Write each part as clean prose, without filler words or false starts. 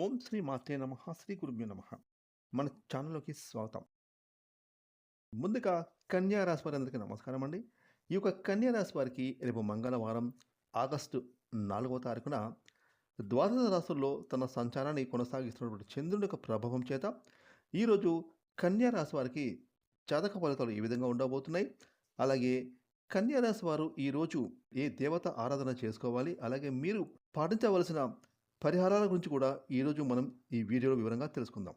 ఓం శ్రీ మాత్రే నమః శ్రీ గురుభ్యో నమః. మన ఛానల్‌లోకి స్వాగతం. ముందుగా కన్యా రాశి వారందరికీ నమస్కారం అండి. ఈ యొక్క కన్యా రాశి వారికి రేపు మంగళవారం ఆగస్టు 4వ తారీఖున ద్వాదశ రాశుల్లో తన సంచారాన్ని కొనసాగిస్తున్నటువంటి చంద్రుని యొక్క ప్రభావం చేత ఈరోజు కన్యా రాశి వారికి జాతక ఫలితాలు ఏ విధంగా ఉండబోతున్నాయి, అలాగే కన్యా రాశి వారు ఈరోజు ఏ దేవత ఆరాధన చేసుకోవాలి, అలాగే మీరు పాటించవలసిన పరిహారాల గురించి కూడా ఈరోజు మనం ఈ వీడియోలో వివరంగా తెలుసుకుందాం.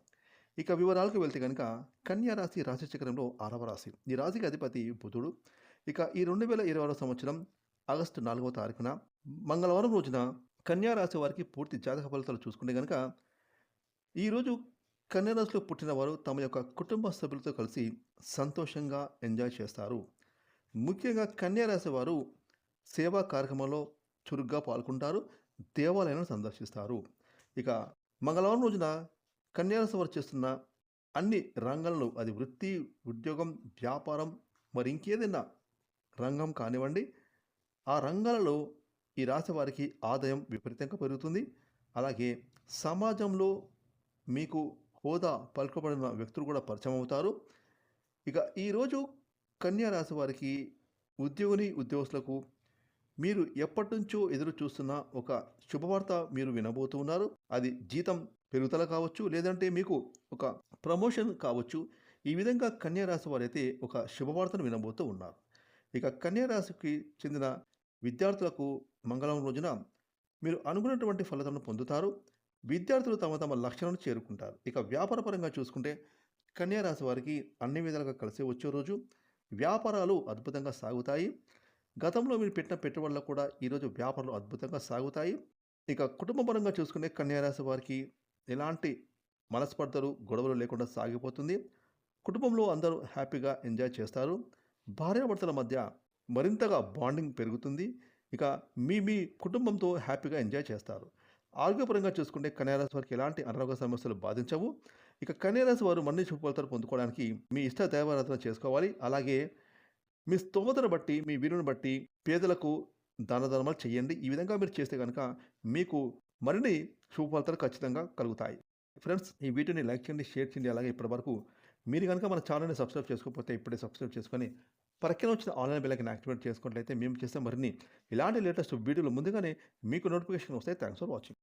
ఇక వివరాలకు వెళ్తే కనుక కన్యా రాశి రాశి చక్రంలో 6వ రాశి. ఈ రాశికి అధిపతి బుధుడు. ఇక ఈ 2026 సంవత్సరం ఆగస్టు 4వ తారీఖున మంగళవారం రోజున కన్యా రాశి వారికి పూర్తి జాతక ఫలితాలు చూసుకుంటే కనుక ఈరోజు కన్యా రాశిలో పుట్టిన వారు తమ యొక్క కుటుంబ సభ్యులతో కలిసి సంతోషంగా ఎంజాయ్ చేస్తారు. ముఖ్యంగా కన్యా రాశి వారు సేవా కార్యక్రమంలో చురుగ్గా పాల్గొంటారు, దేవాలయాలను సందర్శిస్తారు. ఇక మంగళవారం రోజున కన్యా రాశి వారు చేస్తున్న అన్ని రంగాలలో, అది వృత్తి, ఉద్యోగం, వ్యాపారం, మరి ఇంకేదైనా రంగం కానివ్వండి, ఆ రంగాలలో ఈ రాశి వారికి ఆదాయం విపరీతంగా పెరుగుతుంది. అలాగే సమాజంలో మీకు హోదా పలుకబడిన వ్యక్తులు కూడా పరిచయం అవుతారు. ఇక ఈరోజు కన్యా రాశి వారికి ఉద్యోగస్తులకు మీరు ఎప్పటినుంచో ఎదురు చూస్తున్న ఒక శుభవార్త మీరు వినబోతున్నారు. అది జీతం పెరుగుదల కావచ్చు, లేదంటే మీకు ఒక ప్రమోషన్ కావచ్చు. ఈ విధంగా కన్యా రాశి వారైతే ఒక శుభవార్తను వినబోతూ ఉన్నారు. ఇక కన్యా రాశికి చెందిన విద్యార్థులకు మంగళవారం రోజున మీరు అనుకున్నటువంటి ఫలితాలను పొందుతారు. విద్యార్థులు తమ తమ లక్ష్యాలను చేరుకుంటారు. ఇక వ్యాపారపరంగా చూసుకుంటే కన్యా రాశి వారికి అన్ని విధాలుగా కలిసి వచ్చే రోజు. వ్యాపారాలు అద్భుతంగా సాగుతాయి. గతంలో మీరు పెట్టిన పెట్టుబడులకు కూడా ఈరోజు వ్యాపారాలు అద్భుతంగా సాగుతాయి. ఇక కుటుంబపరంగా చూసుకునే కన్యా రాశి వారికి ఎలాంటి మనస్పర్ధలు, గొడవలు లేకుండా సాగిపోతుంది. కుటుంబంలో అందరూ హ్యాపీగా ఎంజాయ్ చేస్తారు. భార్యాభర్తల మధ్య మరింతగా బాండింగ్ పెరుగుతుంది. ఇక మీ కుటుంబంతో హ్యాపీగా ఎంజాయ్ చేస్తారు. ఆరోగ్యపరంగా చూసుకుంటే కన్యా రాశి వారికి ఎలాంటి అనారోగ్య సమస్యలు బాధించవు. ఇక కన్యా రాశి వారు మరిన్ని శుభ ఫలితాలు పొందుకోవడానికి మీ ఇష్ట దైవారాధన చేసుకోవాలి. అలాగే మీ స్తోమతను బట్టి, మీ వీలుని బట్టి పేదలకు దాన ధర్మాలు చేయండి. ఈ విధంగా మీరు చేస్తే గనక మీకు మరిన్ని శుభ ఫలితాలు ఖచ్చితంగా కలుగుతాయి. ఫ్రెండ్స్, ఈ వీడియోని లైక్ చేయండి, షేర్ చేయండి. అలాగే ఇప్పటివరకు మీరు కనుక మన ఛానల్‌ని సబ్స్క్రైబ్ చేసుకోకపోతే ఇప్పుడే సబ్స్క్రైబ్ చేసుకొని పక్కన వచ్చిన ఆన్‌లైన్ బెల్ ఐకాన్ యాక్టివేట్ చేసుకున్నట్లయితే మేము చేసే మరిన్ని ఇలాంటి లేటెస్ట్ వీడియోలు ముందుగానే మీకు నోటిఫికేషన్ వస్తాయి. Thanks for watching.